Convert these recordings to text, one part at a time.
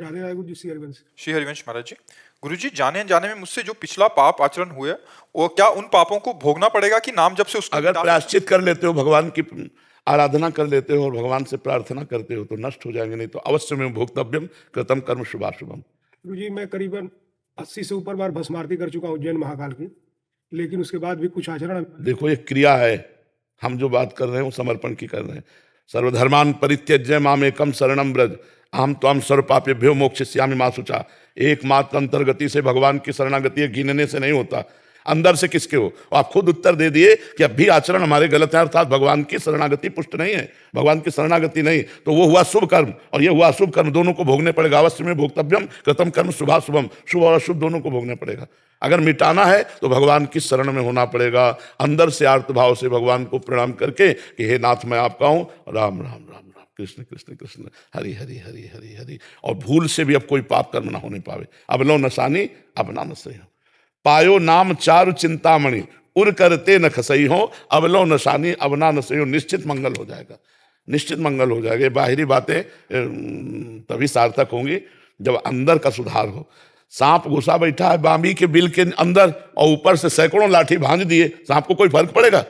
राधे राधे गुरु जी, श्री हरिवंश। श्री हरिवंश महाराज जी, गुरुजी जाने अनजाने में मुझसे जो पिछला पाप आचरण हुआ, वो क्या उन पापों को भोगना पड़ेगा कि नाम जब से उसको अगर मिटा प्रायश्चित कर लेते हो, भगवान की आराधना कर लेते हो और भगवान से प्रार्थना करते हो तो नष्ट हो जाएंगे, नहीं तो अवश्य में भोक्तव्यम कृतम कर्म शुभाशुभम। गुरु जी, मैं करीबन 80 से ऊपर बार भस्म आरती कर चुका हूँ उज्जैन महाकाल की, लेकिन उसके बाद भी कुछ आचरण। देखो ये क्रिया है, हम जो बात कर रहे हैं वो समर्पण की कर रहे हैं। सर्वधर्मान परित्यज्य माम एकम शरणम ब्रज अहम त्वं सर्व पापेभ्यो मोक्षयिष्यामि मा शुचा। एकमात्र अंतर्गति से भगवान की शरणागति गिनने से नहीं होता, अंदर से किसके हो। आप खुद उत्तर दे दिए कि अब भी आचरण हमारे गलत है, अर्थात भगवान की शरणागति पुष्ट नहीं है, भगवान की शरणागति नहीं, तो वो हुआ शुभ कर्म और ये हुआ अशुभ कर्म, दोनों को भोगने पड़ेगा। अवश्य में भोक्तव्यम कृतम कर्म शुभाशुभम, शुभ और अशुभ दोनों को भोगने पड़ेगा। अगर मिटाना है तो भगवान की शरण में होना पड़ेगा, अंदर से आर्त भाव से भगवान को प्रणाम करके कि हे नाथ मैं आपका हूं, राम राम राम राम, कृष्ण कृष्ण कृष्ण, हरि हरि हरि हरि हरि। और भूल से भी अब कोई पाप कर्म ना होने पावे। अब लो नसानी अब ना नसई हो, पायो नाम चारु चिंतामणि उर करते न खसई हो, अब लो नसानी अब ना नसई हो। निश्चित मंगल हो जाएगा, निश्चित मंगल हो जाएगा। बाहरी बातें तभी सार्थक होंगी जब अंदर का सुधार हो। सांप घुसा बैठा है बांबी के बिल के अंदर और ऊपर से सैकड़ों लाठी भांज दिए, सांप को कोई फर्क पड़ेगा?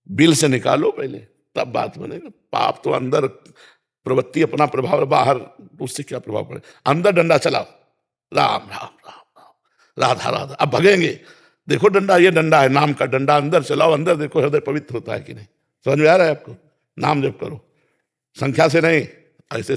बिल से निकालो पहले, तब बात बनेगा। पाप तो अंदर प्रवृत्ति अपना प्रभाव, बाहर उससे क्या प्रभाव पड़े। अंदर डंडा चलाओ, राम राम राम राम, राधा राधा। अब भगेंगे, देखो डंडा, ये डंडा है नाम का डंडा, अंदर चलाओ, अंदर देखो हृदय पवित्र होता है कि नहीं। समझ में आ रहा है आपको? नाम जप करो, संख्या से नहीं, ऐसे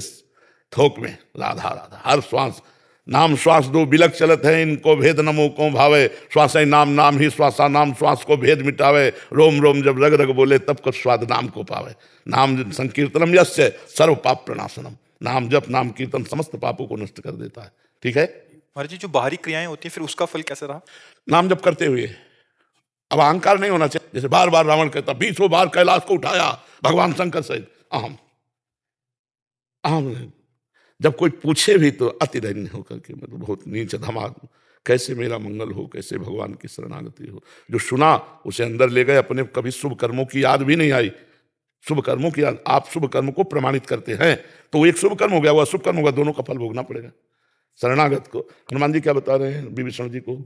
थोक में राधा राधा। हर श्वास नाम श्वास दो बिलक चलत है, इनको भेद नमो को भावे। श्वास नाम नाम ही श्वासा नाम, श्वास को भेद मिटावे। रोम रोम जब रग रग बोले तब को स्वाद नाम को पावे। नाम संकीर्तनम यस्य सर्व पाप प्रणाशनम, नाम जप नाम कीर्तन समस्त पापों को नष्ट कर देता है। ठीक है महाराज जी, जो बाहरी क्रियाएं होती है फिर उसका फल कैसे रहा? नाम जप करते हुए अब अहंकार नहीं होना चाहिए। जैसे बार बार रावण कहता 20 बार कैलाश को उठाया भगवान शंकर सहित, अहम अहम। जब कोई पूछे भी तो अति दैन्य होकर के, मतलब बहुत नीच धमाक, कैसे मेरा मंगल हो, कैसे भगवान की शरणागति हो। जो सुना उसे अंदर ले गए अपने, कभी शुभ कर्मों की याद भी नहीं आई। शुभ कर्मों की याद, आप शुभ कर्म को प्रमाणित करते हैं तो वो एक शुभ कर्म हो गया, वो अशुभ कर्म होगा, दोनों का फल भोगना पड़ेगा। शरणागत को हनुमान जी क्या बता रहे हैं विभीषण जी को?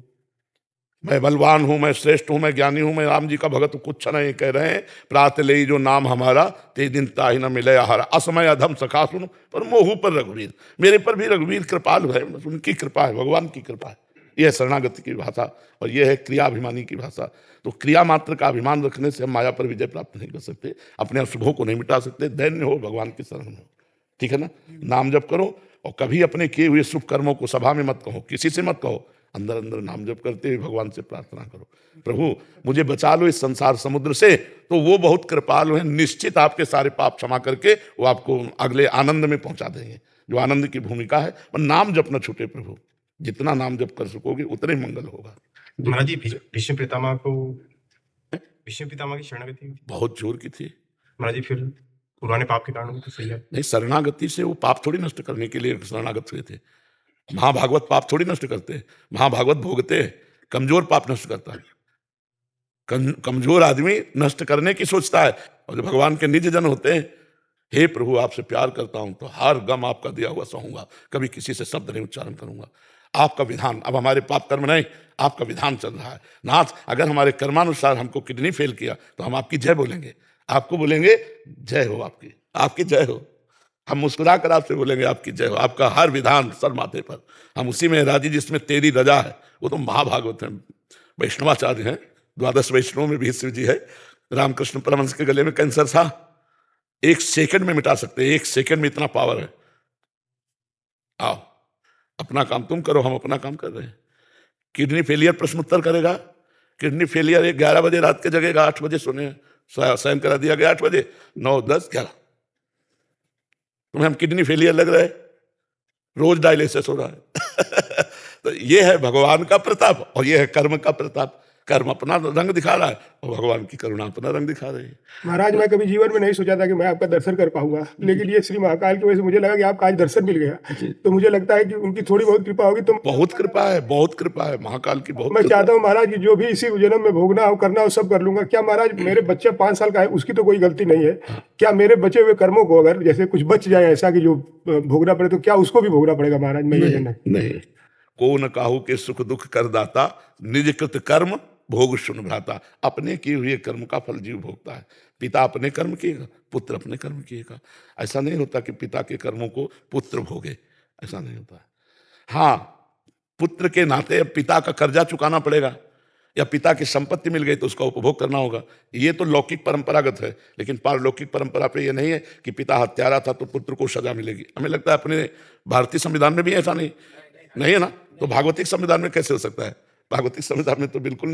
मैं बलवान हूं, मैं श्रेष्ठ हूं, मैं ज्ञानी हूं, मैं राम जी का भगत कुछ नहीं कह रहे हैं। प्रात ले जो नाम हमारा ते दिन ताहि न मिले आहारा। असमय अधम सखा सुन पर मोहू पर रघुवीर, मेरे पर भी रघुवीर कृपालु है, उनकी कृपा है, भगवान की कृपा है। यह है शरणागति की भाषा और यह है क्रियाभिमानी की भाषा। तो क्रिया मात्र का अभिमान रखने से हम माया पर विजय प्राप्त नहीं कर सकते, अपने अशुभों को नहीं मिटा सकते। दैन्य हो, भगवान की शरण हो, ठीक है ना। नाम जप करो और कभी अपने किए हुए शुभ कर्मों को सभा में मत कहो, किसी से मत कहो, अंदर अंदर नाम जप करते हुए भगवान से प्रार्थना करो, प्रभु मुझे बचा लो इस संसार समुद्र से। तो वो बहुत कृपालु हैं, निश्चित आपके सारे पाप क्षमा करके वो आपको अगले आनंद में पहुंचा देंगे, जो आनंद की भूमिका है। पर नाम जप न छूटे प्रभु, जितना नाम जप कर सकोगे उतने मंगल होगा। महाराज जी, भीष्म पितामह की शरणागति बहुत जोर की थी महाराज जी, फिर पुराने पाप के कारण तो सही है नहीं। शरणागति से वो पाप थोड़ी नष्ट करने के लिए शरणागत हुए थे। महाभागवत पाप थोड़ी नष्ट करते हैं, महाभागवत भोगते हैं, कमजोर पाप नष्ट करता है। कमजोर आदमी नष्ट करने की सोचता है, और जो भगवान के निज जन होते हैं, हे प्रभु आपसे प्यार करता हूं तो हर गम आपका दिया हुआ सहूंगा, कभी किसी से शब्द नहीं उच्चारण करूंगा। आपका विधान, अब हमारे पाप कर्म नहीं, आपका विधान चल रहा है। नाथ अगर हमारे कर्मानुसार हमको किडनी फेल किया तो हम आपकी जय बोलेंगे, आपको बोलेंगे जय हो, आपकी आपकी जय हो। हम मुस्कुरा कर आपसे बोलेंगे आपकी जय हो, आपका हर विधान सर माथे पर, हम उसी में राजी जिसमें तेरी रजा है। वो तो महाभागवत हैं, वैष्णवाचार्य हैं, द्वादश वैष्णव में भी शिव जी है। रामकृष्ण परमहंस के गले में कैंसर था, 1 सेकंड में मिटा सकते हैं, 1 सेकंड में इतना पावर है। आओ अपना काम तुम करो, हम अपना काम कर रहे हैं। किडनी फेलियर प्रश्न उत्तर करेगा, किडनी फेलियर 11 बजे रात के जगेगा, 8 बजे सोने साइन करा दिया गया, 8 बजे 9 10 11। तुम्हें हम किडनी फेलियर लग रहा है, रोज डायलिसिस हो रहा है। तो ये है भगवान का प्रताप और ये है कर्म का प्रताप। कर्म अपना रंग दिखा रहा है और भगवान की करुणा अपना रंग दिखा रही है। महाराज मैं कभी जीवन में नहीं सोचा था कि मैं आपका दर्शन कर पाऊंगा, लेकिन ये श्री महाकाल की वजह से मुझे लगा कि आपका आज दर्शन मिल गया, तो मुझे लगता है कि उनकी थोड़ी बहुत कृपा होगी। तो बहुत कृपा है, बहुत कृपा है महाकाल की, बहुत मैं कृपा। चाहता हूँ महाराज कि जो भी इसी जन्म में भोगना हो करना हो सब कर लूंगा। क्या महाराज मेरे बच्चे 5 साल का है, उसकी तो कोई गलती नहीं है, क्या मेरे बचे हुए कर्मों को अगर जैसे कुछ बच जाए ऐसा कि जो भोगना पड़े, तो क्या उसको भी भोगना पड़ेगा महाराज? मैं ये कहना नहीं, को न काहू के सुख दुख कर दाता, निज कृत कर्म भोग सुन भ्राता। अपने किए हुए कर्म का फल जीव भोगता है। पिता अपने कर्म किएगा, पुत्र अपने कर्म किएगा। ऐसा नहीं होता कि पिता के कर्मों को पुत्र भोगे, ऐसा नहीं होता है। हाँ, पुत्र के नाते अब पिता का कर्जा चुकाना पड़ेगा, या पिता की संपत्ति मिल गई तो उसका उपभोग करना होगा। ये तो लौकिक परंपरागत है, लेकिन पारलौकिक परंपरा पे ये नहीं है कि पिता हत्यारा था तो पुत्र को सजा मिलेगी। हमें लगता है अपने भारतीय संविधान में भी ऐसा नहीं है ना, तो भागवतिक संविधान में कैसे हो सकता है? भागवतिक संविधान में तो बिल्कुल नहीं।